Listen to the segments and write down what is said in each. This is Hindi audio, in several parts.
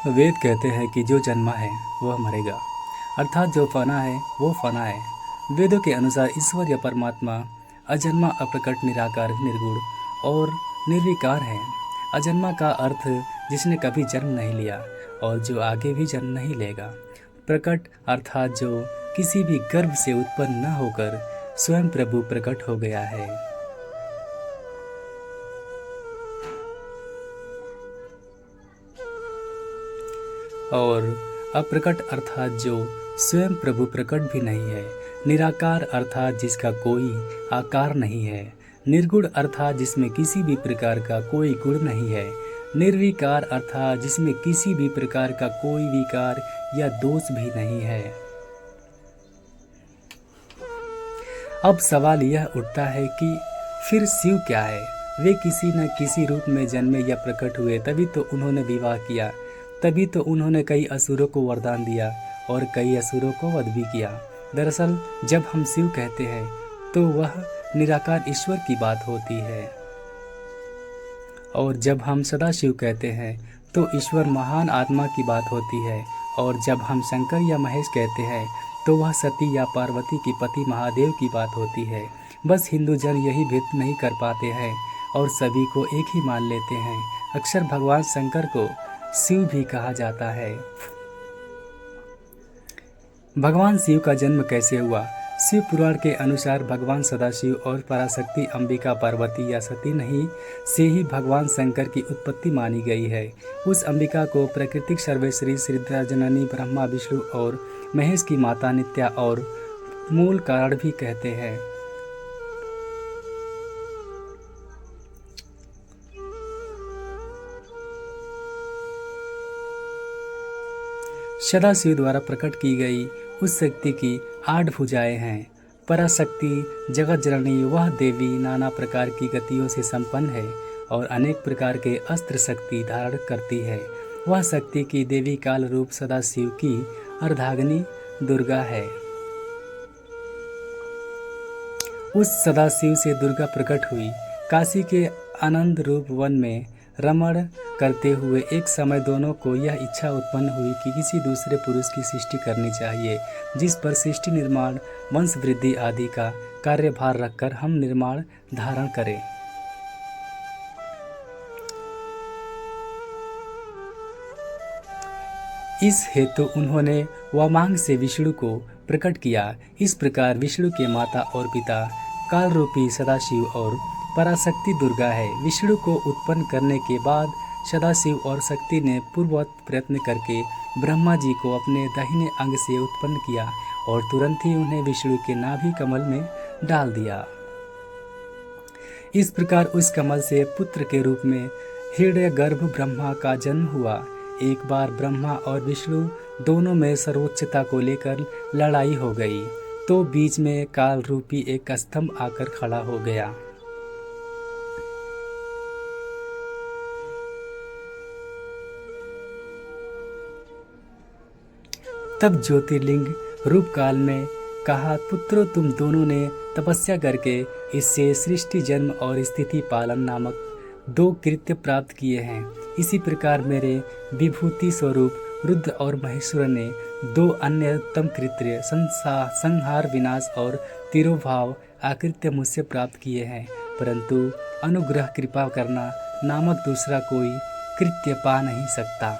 वेद कहते हैं कि जो जन्मा है वह मरेगा, अर्थात जो फना है वो फना है। वेदों के अनुसार ईश्वर या परमात्मा अजन्मा, अप्रकट, निराकार, निर्गुण और निर्विकार है। अजन्मा का अर्थ जिसने कभी जन्म नहीं लिया और जो आगे भी जन्म नहीं लेगा। प्रकट अर्थात जो किसी भी गर्भ से उत्पन्न न होकर स्वयं प्रभु प्रकट हो गया है। और अप्रकट अर्थात जो स्वयं प्रभु प्रकट भी नहीं है। निराकार अर्थात जिसका कोई आकार नहीं है। निर्गुण अर्थात जिसमें किसी भी प्रकार का कोई गुण नहीं है। निर्विकार अर्थात जिसमें किसी भी प्रकार का कोई विकार या दोष भी नहीं है। अब सवाल यह उठता है कि फिर शिव क्या है? वे किसी न किसी रूप में जन्मे या प्रकट हुए, तभी तो उन्होंने विवाह किया, तभी तो उन्होंने कई असुरों को वरदान दिया और कई असुरों को वध भी किया। दरअसल जब हम शिव कहते हैं तो वह निराकार ईश्वर की बात होती है, और जब हम सदाशिव कहते हैं तो ईश्वर महान आत्मा की बात होती है, और जब हम शंकर या महेश कहते हैं तो वह सती या पार्वती के पति महादेव की बात होती है। बस हिंदू जन यही भेद नहीं कर पाते हैं और सभी को एक ही मान लेते हैं। अक्सर भगवान शंकर को शिव भी कहा जाता है। भगवान शिव का जन्म कैसे हुआ? शिव पुराण के अनुसार भगवान सदाशिव और पराशक्ति अंबिका पार्वती या सती नहीं से ही भगवान शंकर की उत्पत्ति मानी गई है। उस अंबिका को प्राकृतिक सर्वेश्वरी, सिद्धा जननी, ब्रह्मा, विष्णु और महेश की माता, नित्या और मूल कारण भी कहते हैं। सदाशिव द्वारा प्रकट की गई उस शक्ति की 8 भुजाएं हैं। पराशक्ति जगत जननी वह देवी नाना प्रकार की गतियों से संपन्न है और अनेक प्रकार के अस्त्र शक्ति धारण करती है। वह शक्ति की देवी काल रूप सदाशिव की अर्धांगिनी दुर्गा है। उस सदाशिव से दुर्गा प्रकट हुई। काशी के आनंद रूप वन में रमण करते हुए एक समय दोनों को यह इच्छा उत्पन्न हुई कि किसी दूसरे पुरुष की सृष्टि करनी चाहिए, जिस पर सृष्टि, निर्माण, वंश वृद्धि आदि का कार्यभार रखकर हम निर्माण धारण करें। इस हेतु उन्होंने वामांग से विष्णु को प्रकट किया। इस प्रकार विष्णु के माता और पिता काल रूपी सदाशिव और पराशक्ति दुर्गा है। विष्णु को उत्पन्न करने के बाद सदाशिव और शक्ति ने पूर्ववत प्रयत्न करके ब्रह्मा जी को अपने दाहिने अंग से उत्पन्न किया और तुरंत ही उन्हें विष्णु के नाभि कमल में डाल दिया। इस प्रकार उस कमल से पुत्र के रूप में हिरण्यगर्भ ब्रह्मा का जन्म हुआ। एक बार ब्रह्मा और विष्णु दोनों में सर्वोच्चता को लेकर लड़ाई हो गई, तो बीच में काल रूपी एक स्तंभ आकर खड़ा हो गया। तब ज्योतिर्लिंग रूप काल में कहा, पुत्रों, तुम दोनों ने तपस्या करके इससे सृष्टि, जन्म और स्थिति पालन नामक 2 कृत्य प्राप्त किए हैं। इसी प्रकार मेरे विभूति स्वरूप रुद्र और महेश्वर ने 2 अन्य उत्तम कृत्य, संहार, विनाश और तिरोभाव आकृत्य मुझसे प्राप्त किए हैं, परंतु अनुग्रह, कृपा करना नामक दूसरा कोई कृत्य पा नहीं सकता।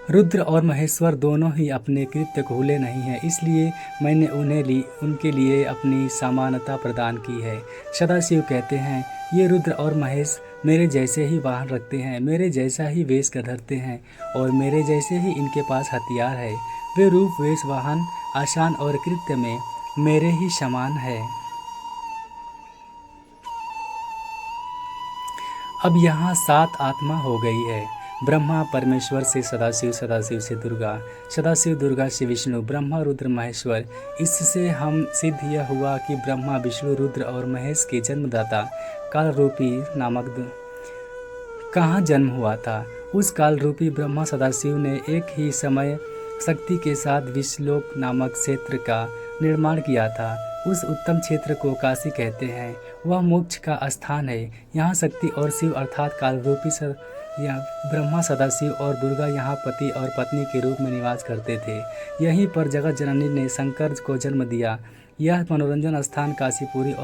रुद्र और महेश्वर दोनों ही अपने कृत्य को भूले नहीं हैं, इसलिए मैंने उनके लिए अपनी समानता प्रदान की है। सदाशिव कहते हैं, ये रुद्र और महेश मेरे जैसे ही वाहन रखते हैं, मेरे जैसा ही वेश धरते हैं और मेरे जैसे ही इनके पास हथियार है। वे रूप, वेश, वाहन, आसान और कृत्य में मेरे ही समान है। अब यहाँ 7 आत्मा हो गई है। ब्रह्मा परमेश्वर से सदाशिव, सदाशिव से दुर्गा, सदाशिव दुर्गा से विष्णु, ब्रह्मा रुद्र महेश्वर। इससे हम सिद्ध यह हुआ कि ब्रह्मा, विष्णु, रुद्र और महेश के जन्मदाता काल रूपी नामक कहाँ जन्म हुआ था। उस काल रूपी ब्रह्मा सदाशिव ने एक ही समय शक्ति के साथ विश्वलोक नामक क्षेत्र का निर्माण किया था। उस उत्तम क्षेत्र को काशी कहते हैं। वह मोक्ष का स्थान है। यहाँ शक्ति और शिव अर्थात काल रूपी यह ब्रह्मा सदाशिव और दुर्गा यहाँ पति और पत्नी के रूप में निवास करते थे। यहीं पर जगत जननी ने शंकर को जन्म दिया। यह मनोरंजन स्थान काशीपुरी और